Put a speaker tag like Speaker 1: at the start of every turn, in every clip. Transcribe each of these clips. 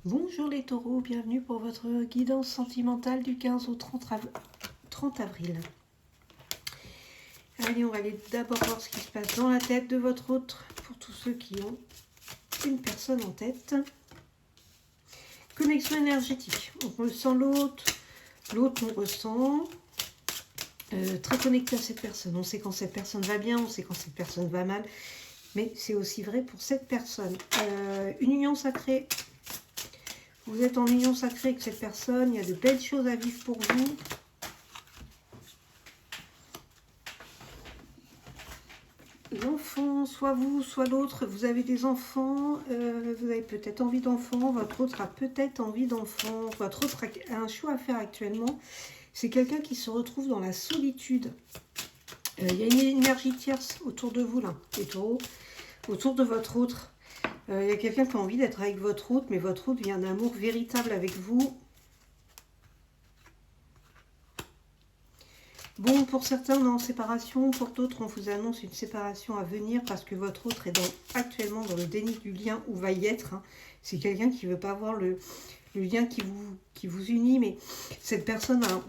Speaker 1: Bonjour les taureaux, bienvenue pour votre guidance sentimentale du 15 au 30 avril. Allez, on va aller d'abord voir ce qui se passe dans la tête de votre autre, pour tous ceux qui ont une personne en tête. Connexion énergétique, on ressent l'autre, l'autre nous ressent. Très connecté à cette personne, on sait quand cette personne va bien, on sait quand cette personne va mal, mais c'est aussi vrai pour cette personne. Une union sacrée. Vous êtes en union sacrée avec cette personne, il y a de belles choses à vivre pour vous. L'enfant, soit vous, soit l'autre, vous avez des enfants, vous avez peut-être envie d'enfants, votre autre a peut-être envie d'enfants, votre autre a un choix à faire actuellement. C'est quelqu'un qui se retrouve dans la solitude. Il y a une énergie tierce autour de vous, là, les taureaux, autour de votre autre. Il y a quelqu'un qui a envie d'être avec votre autre, mais votre autre vient d'un amour véritable avec vous. Bon, pour certains, on est en séparation. Pour d'autres, on vous annonce une séparation à venir parce que votre autre est actuellement dans le déni du lien ou va y être. Hein. C'est quelqu'un qui ne veut pas voir le lien qui vous unit, mais cette personne a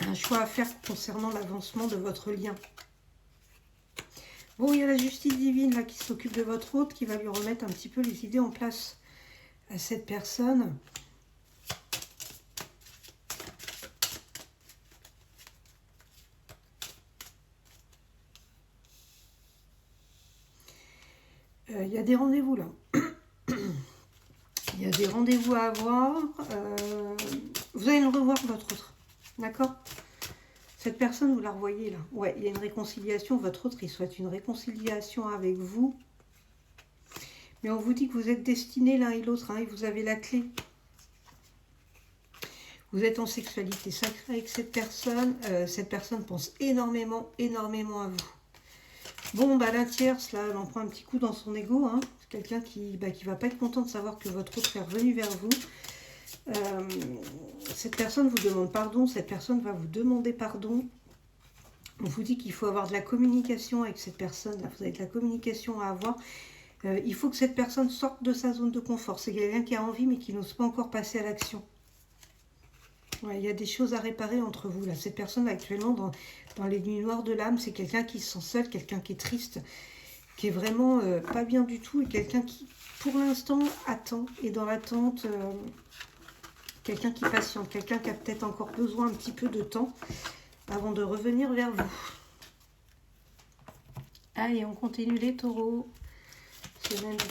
Speaker 1: un choix à faire concernant l'avancement de votre lien. Bon, il y a la justice divine là qui s'occupe de votre autre, qui va lui remettre un petit peu les idées en place à cette personne. Il y a des rendez-vous là. Il y a des rendez-vous à avoir. Vous allez le revoir, votre autre. D'accord ? Cette personne, vous la revoyez là. Ouais, il y a une réconciliation. Votre autre, il souhaite une réconciliation avec vous. Mais on vous dit que vous êtes destinés l'un et l'autre. Hein, et vous avez la clé. Vous êtes en sexualité sacrée avec cette personne. Cette personne pense énormément à vous. Bon, bah la tierce, là, elle en prend un petit coup dans son ego. Hein. C'est quelqu'un qui va pas être content de savoir que votre autre est revenu vers vous. Cette personne vous demande pardon. Cette personne va vous demander pardon. On vous dit qu'il faut avoir de la communication avec cette personne. Là, vous avez de la communication à avoir. Il faut que cette personne sorte de sa zone de confort. C'est quelqu'un qui a envie, mais qui n'ose pas encore passer à l'action. Ouais, il y a des choses à réparer entre vous. Là. Cette personne actuellement dans les nuits noires de l'âme, c'est quelqu'un qui se sent seul, quelqu'un qui est triste, qui est vraiment pas bien du tout, et quelqu'un qui, pour l'instant, attend, et dans l'attente, quelqu'un qui patiente, quelqu'un qui a peut-être encore besoin un petit peu de temps avant de revenir vers vous. Allez, on continue les taureaux. Semaine du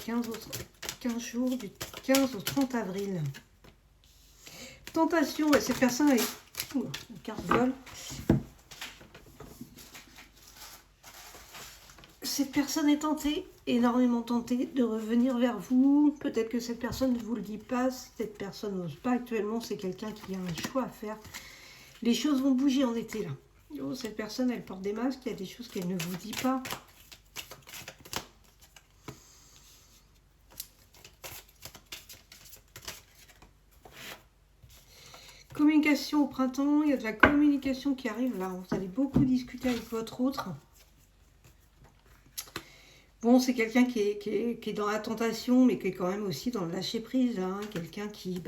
Speaker 1: 15 jours, du 15 au 30 avril. Tentation, cette personne, elle est... Oula, une carte vole. Cette personne est tentée, énormément tentée, de revenir vers vous. Peut-être que cette personne ne vous le dit pas, cette personne n'ose pas actuellement, c'est quelqu'un qui a un choix à faire. Les choses vont bouger en été, là. Oh, cette personne, elle porte des masques, il y a des choses qu'elle ne vous dit pas. Communication au printemps, il y a de la communication qui arrive là. Vous allez beaucoup discuter avec votre autre. Bon, c'est quelqu'un qui est dans la tentation, mais qui est quand même aussi dans le lâcher prise. Hein. Quelqu'un qui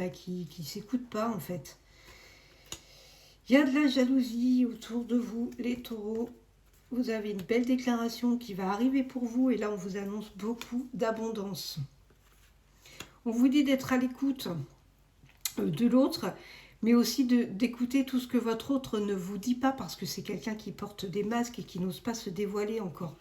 Speaker 1: s'écoute pas en fait. Il y a de la jalousie autour de vous, les taureaux. Vous avez une belle déclaration qui va arriver pour vous et là on vous annonce beaucoup d'abondance. On vous dit d'être à l'écoute de l'autre, mais aussi d'écouter tout ce que votre autre ne vous dit pas parce que c'est quelqu'un qui porte des masques et qui n'ose pas se dévoiler encore.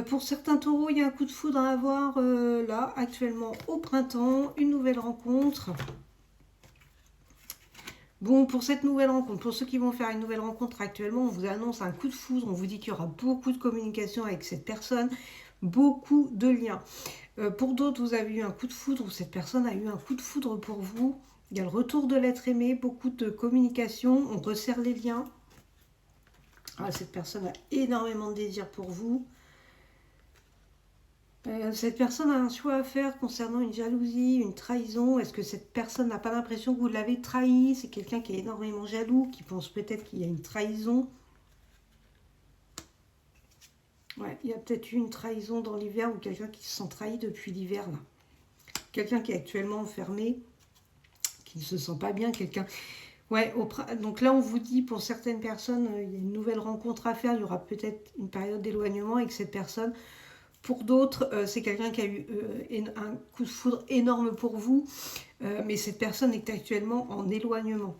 Speaker 1: Pour certains taureaux, il y a un coup de foudre à avoir là, actuellement au printemps, une nouvelle rencontre. Bon, pour cette nouvelle rencontre, pour ceux qui vont faire une nouvelle rencontre actuellement, on vous annonce un coup de foudre, on vous dit qu'il y aura beaucoup de communication avec cette personne, beaucoup de liens. Pour d'autres, vous avez eu un coup de foudre, ou cette personne a eu un coup de foudre pour vous. Il y a le retour de l'être aimé, beaucoup de communication, on resserre les liens. Ah, cette personne a énormément de désir pour vous. Cette personne a un choix à faire concernant une jalousie, une trahison. Est-ce que cette personne n'a pas l'impression que vous l'avez trahi? C'est quelqu'un qui est énormément jaloux, qui pense peut-être qu'il y a une trahison. Ouais, il y a peut-être eu une trahison dans l'hiver ou quelqu'un qui se sent trahi depuis l'hiver là. Quelqu'un qui est actuellement enfermé, qui ne se sent pas bien, quelqu'un... Ouais, donc là, on vous dit, pour certaines personnes, il y a une nouvelle rencontre à faire, il y aura peut-être une période d'éloignement avec cette personne. Pour d'autres, c'est quelqu'un qui a eu un coup de foudre énorme pour vous, mais cette personne est actuellement en éloignement.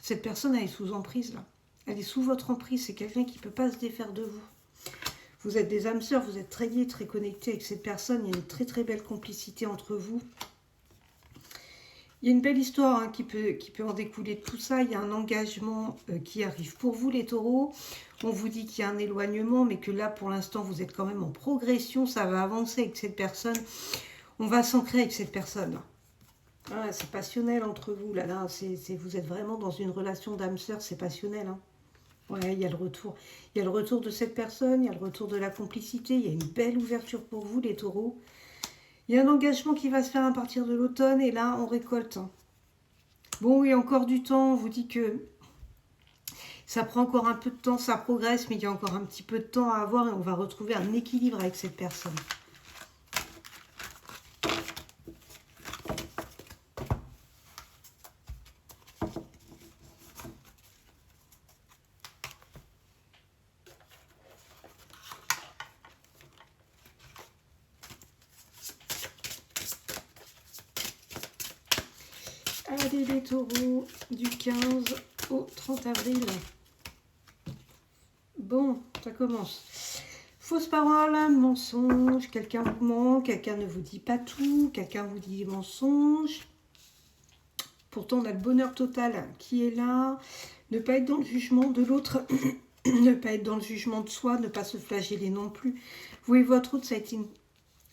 Speaker 1: Cette personne, elle est sous emprise, là. Elle est sous votre emprise, c'est quelqu'un qui ne peut pas se défaire de vous. Vous êtes des âmes sœurs, vous êtes très liés, très connectés avec cette personne, il y a une très très belle complicité entre vous. Il y a une belle histoire hein, qui peut en découler de tout ça. Il y a un engagement qui arrive pour vous, les taureaux. On vous dit qu'il y a un éloignement, mais que là, pour l'instant, vous êtes quand même en progression. Ça va avancer avec cette personne. On va s'ancrer avec cette personne. Ah, c'est passionnel entre vous. Là, vous êtes vraiment dans une relation d'âme sœur. C'est passionnel. Hein. Ouais, il y a le retour. Il y a le retour de cette personne. Il y a le retour de la complicité. Il y a une belle ouverture pour vous, les taureaux. Il y a un engagement qui va se faire à partir de l'automne et là, on récolte. Bon, il y a encore du temps. On vous dit que ça prend encore un peu de temps, ça progresse, mais il y a encore un petit peu de temps à avoir et on va retrouver un équilibre avec cette personne. Allez les taureaux, du 15 au 30 avril. Bon, ça commence. Fausse parole, mensonge, quelqu'un vous ment, quelqu'un ne vous dit pas tout, quelqu'un vous dit des mensonges. Pourtant, on a le bonheur total qui est là. Ne pas être dans le jugement de l'autre, ne pas être dans le jugement de soi, ne pas se flageller non plus. Vous et votre autre, ça a été une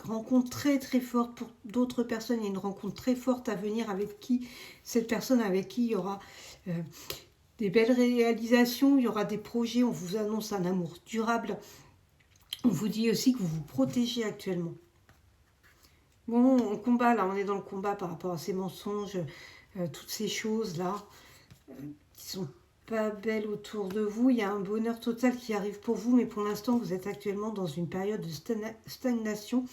Speaker 1: rencontre très très forte pour d'autres personnes. Il y a une rencontre très forte à venir avec qui, cette personne avec qui il y aura des belles réalisations, il y aura des projets, on vous annonce un amour durable. On vous dit aussi que vous vous protégez actuellement. Bon, on combat là, on est dans le combat par rapport à ces mensonges, toutes ces choses là qui sont pas belles autour de vous. Il y a un bonheur total qui arrive pour vous, mais pour l'instant, vous êtes actuellement dans une période de stagnation.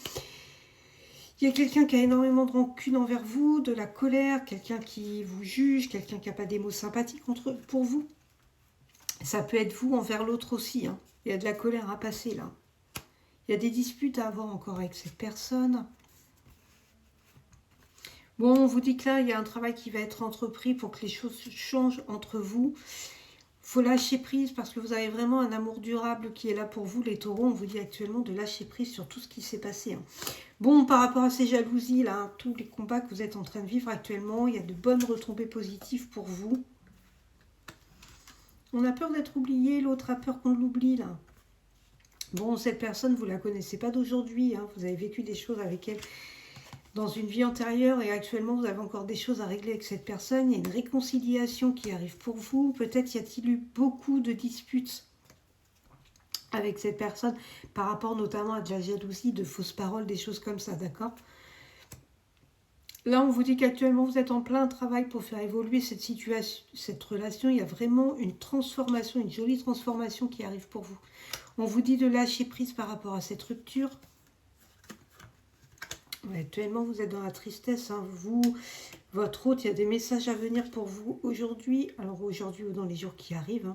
Speaker 1: Il y a quelqu'un qui a énormément de rancune envers vous, de la colère, quelqu'un qui vous juge, quelqu'un qui n'a pas des mots sympathiques pour vous. Ça peut être vous envers l'autre aussi. Hein. Il y a de la colère à passer là. Il y a des disputes à avoir encore avec cette personne. Bon, on vous dit que là, il y a un travail qui va être entrepris pour que les choses changent entre vous. Il faut lâcher prise parce que vous avez vraiment un amour durable qui est là pour vous, les taureaux. On vous dit actuellement de lâcher prise sur tout ce qui s'est passé. Hein. Bon, par rapport à ces jalousies, là, hein, tous les combats que vous êtes en train de vivre actuellement, il y a de bonnes retombées positives pour vous. On a peur d'être oublié, l'autre a peur qu'on l'oublie, là. Bon, cette personne, vous ne la connaissez pas d'aujourd'hui. Hein. Vous avez vécu des choses avec elle dans une vie antérieure et actuellement, vous avez encore des choses à régler avec cette personne. Il y a une réconciliation qui arrive pour vous. Peut-être y a-t-il eu beaucoup de disputes avec cette personne par rapport notamment à de la jalousie, de fausses paroles, des choses comme ça, d'accord ? Là, on vous dit qu'actuellement, vous êtes en plein travail pour faire évoluer cette situation, cette relation. Il y a vraiment une transformation, une jolie transformation qui arrive pour vous. On vous dit de lâcher prise par rapport à cette rupture. Ouais, actuellement, vous êtes dans la tristesse. Hein. Vous, votre hôte, il y a des messages à venir pour vous aujourd'hui. Alors aujourd'hui ou dans les jours qui arrivent. Hein.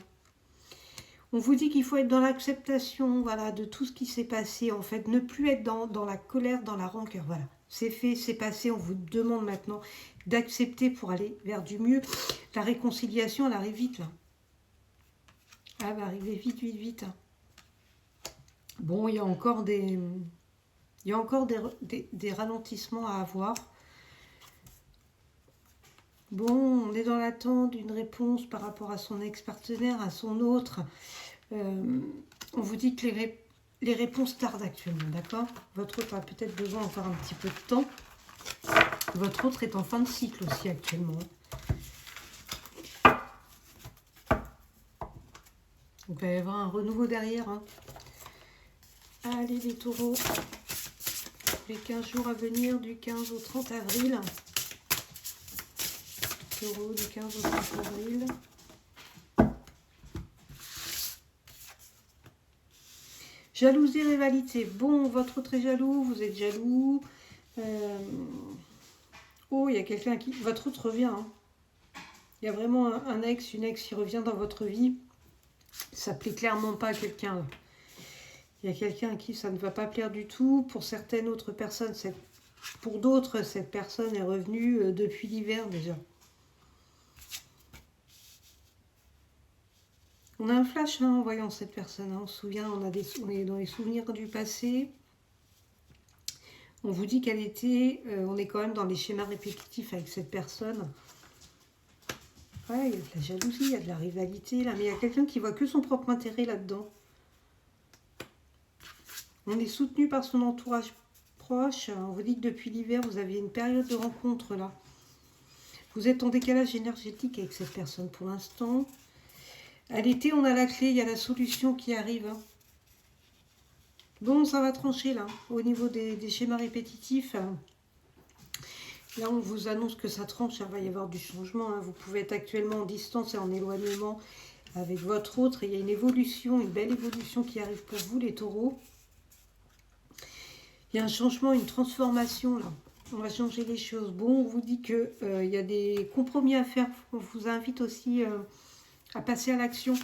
Speaker 1: On vous dit qu'il faut être dans l'acceptation, voilà, de tout ce qui s'est passé. En fait, ne plus être dans la colère, dans la rancœur. Voilà, c'est fait, c'est passé. On vous demande maintenant d'accepter pour aller vers du mieux. La réconciliation, elle arrive vite, là. Elle va arriver vite, vite, vite. Hein. Bon, il y a encore des ralentissements à avoir. Bon, on est dans l'attente d'une réponse par rapport à son ex-partenaire, à son autre. On vous dit que les réponses tardent actuellement, d'accord ? Votre autre a peut-être besoin encore un petit peu de temps. Votre autre est en fin de cycle aussi actuellement. Il va y avoir un renouveau derrière. Hein. Allez les taureaux, les 15 jours à venir du 15 au 30 avril. Taureau du 15 au 30 avril. Jalousie, rivalité. Bon, votre autre est jaloux, vous êtes jaloux. taureau, il y a quelqu'un qui... Votre autre revient. Hein. Il y a vraiment un ex, une ex qui revient dans votre vie. Ça ne plaît clairement pas à quelqu'un. Il y a quelqu'un à qui ça ne va pas plaire du tout. Pour certaines autres personnes, pour d'autres, cette personne est revenue depuis l'hiver déjà. On a un flash hein, en voyant cette personne. Hein. On se souvient, on est dans les souvenirs du passé. On vous dit qu'elle était... on est quand même dans les schémas répétitifs avec cette personne. Ouais, il y a de la jalousie, il y a de la rivalité, là. Mais il y a quelqu'un qui voit que son propre intérêt là-dedans. On est soutenu par son entourage proche. On vous dit que depuis l'hiver, vous aviez une période de rencontre, là. Vous êtes en décalage énergétique avec cette personne pour l'instant. À l'été, on a la clé, il y a la solution qui arrive. Hein. Bon, ça va trancher, là, au niveau des schémas répétitifs. Là, on vous annonce que ça tranche, il va y avoir du changement. Hein. Vous pouvez être actuellement en distance et en éloignement avec votre autre. Il y a une évolution, une belle évolution qui arrive pour vous, les taureaux. Il y a un changement, une transformation, là. On va changer les choses. Bon, on vous dit qu'il y a des compromis à faire. On vous invite aussi à passer à l'action.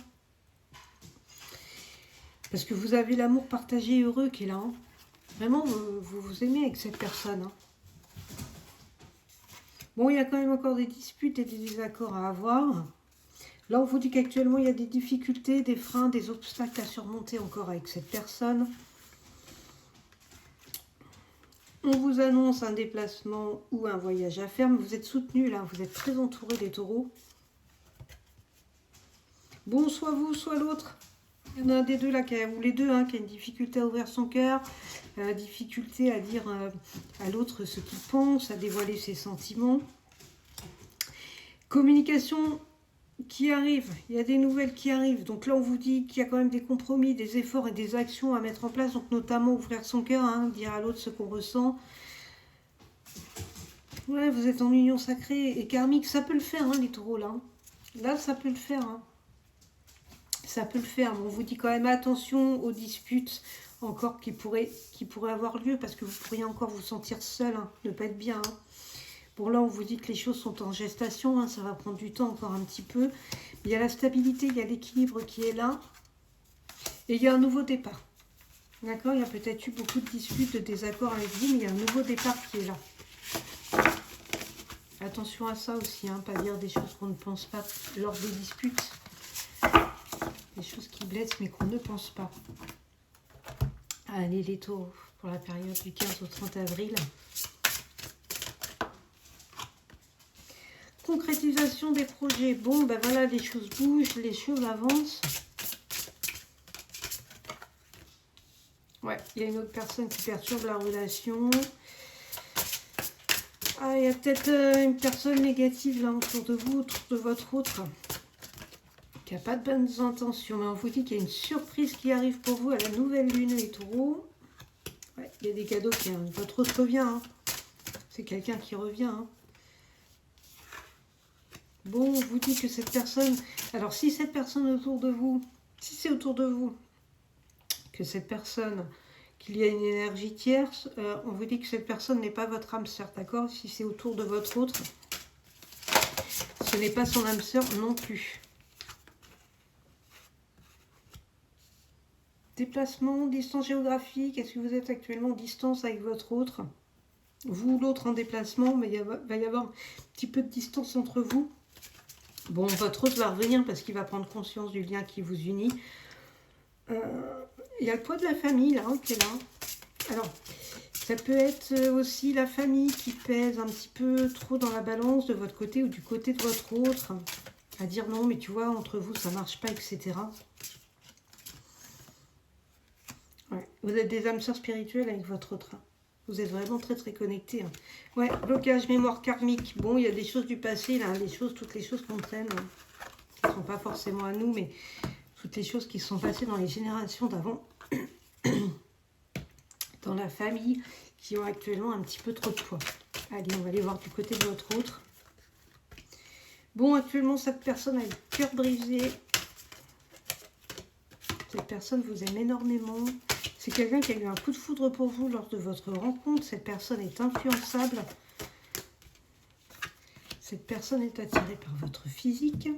Speaker 1: Parce que vous avez l'amour partagé et heureux qui est là. Hein. Vraiment, vous vous aimez avec cette personne. Hein. Bon, il y a quand même encore des disputes et des désaccords à avoir. Là, on vous dit qu'actuellement, il y a des difficultés, des freins, des obstacles à surmonter encore avec cette personne. On vous annonce un déplacement ou un voyage à faire, mais vous êtes soutenu là, vous êtes très entouré des taureaux. Bon, soit vous, soit l'autre. Il y en a un des deux là, ou les deux, hein, qui a une difficulté à ouvrir son cœur, difficulté à dire à l'autre ce qu'il pense, à dévoiler ses sentiments. Communication qui arrive, il y a des nouvelles qui arrivent. Donc là, on vous dit qu'il y a quand même des compromis, des efforts et des actions à mettre en place. Donc notamment ouvrir son cœur, hein, dire à l'autre ce qu'on ressent. Ouais, vous êtes en union sacrée et karmique. Ça peut le faire, hein, les taureaux, là. Là, ça peut le faire. Hein. Ça peut le faire. Mais on vous dit quand même attention aux disputes encore qui pourraient avoir lieu. Parce que vous pourriez encore vous sentir seul, hein, ne pas être bien, hein. Bon, là, on vous dit que les choses sont en gestation, hein, ça va prendre du temps encore un petit peu. Il y a la stabilité, il y a l'équilibre qui est là. Et il y a un nouveau départ. D'accord? Il y a peut-être eu beaucoup de disputes, de désaccords avec vous, mais il y a un nouveau départ qui est là. Attention à ça aussi, hein, pas dire des choses qu'on ne pense pas lors des disputes. Des choses qui blessent, mais qu'on ne pense pas. Allez, les taureaux, pour la période du 15 au 30 avril. Concrétisation des projets. Bon, ben voilà, les choses bougent, les choses avancent. Ouais, il y a une autre personne qui perturbe la relation. Ah, il y a peut-être une personne négative là autour de vous, autour de votre autre, qui n'a pas de bonnes intentions. Mais on vous dit qu'il y a une surprise qui arrive pour vous à la nouvelle lune, les taureaux. Ouais, il y a des cadeaux qui arrivent. Votre autre revient. Hein. C'est quelqu'un qui revient. Hein. Bon, on vous dit que cette personne... Alors, si cette personne autour de vous, si c'est autour de vous, que cette personne, qu'il y a une énergie tierce, on vous dit que cette personne n'est pas votre âme sœur, d'accord? Si c'est autour de votre autre, ce n'est pas son âme sœur non plus. Déplacement, distance géographique, est-ce que vous êtes actuellement en distance avec votre autre? Vous, l'autre en déplacement, mais il va y avoir un petit peu de distance entre vous. Bon, votre autre va revenir parce qu'il va prendre conscience du lien qui vous unit. Il y a le poids de la famille, là, qui est là. Alors, ça peut être aussi la famille qui pèse un petit peu trop dans la balance de votre côté ou du côté de votre autre. À dire non, mais tu vois, entre vous, ça marche pas, etc. Ouais. Vous êtes des âmes sœurs spirituelles avec votre autre. Vous êtes vraiment très très connectés. Hein. Ouais, blocage, mémoire karmique. Bon, il y a des choses du passé, là, toutes les choses qu'on traîne, hein, qui ne sont pas forcément à nous, mais toutes les choses qui sont passées dans les générations d'avant, dans la famille, qui ont actuellement un petit peu trop de poids. Allez, on va aller voir du côté de votre autre. Bon, actuellement, cette personne a le cœur brisé. Cette personne vous aime énormément. C'est quelqu'un qui a eu un coup de foudre pour vous lors de votre rencontre. Cette personne est influençable. Cette personne est attirée par votre physique.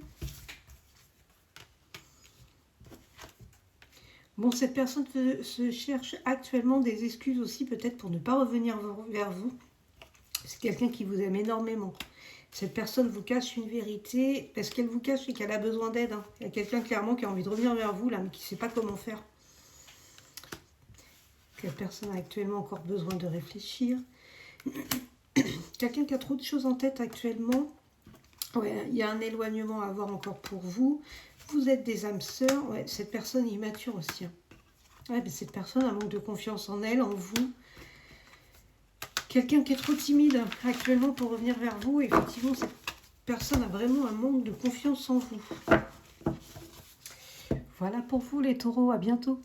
Speaker 1: Bon, cette personne se cherche actuellement des excuses aussi, peut-être pour ne pas revenir vers vous. C'est quelqu'un qui vous aime énormément. Cette personne vous cache une vérité. Parce qu'elle vous cache et qu'elle a besoin d'aide. Hein. Il y a quelqu'un clairement qui a envie de revenir vers vous, là, mais qui ne sait pas comment faire. Cette personne a actuellement encore besoin de réfléchir. Quelqu'un qui a trop de choses en tête actuellement. Ouais, il y a un éloignement à avoir encore pour vous. Vous êtes des âmes sœurs. Ouais, cette personne est immature aussi. Hein. Ouais, mais cette personne a un manque de confiance en elle, en vous. Quelqu'un qui est trop timide actuellement pour revenir vers vous. Effectivement, cette personne a vraiment un manque de confiance en vous. Voilà pour vous les taureaux. À bientôt.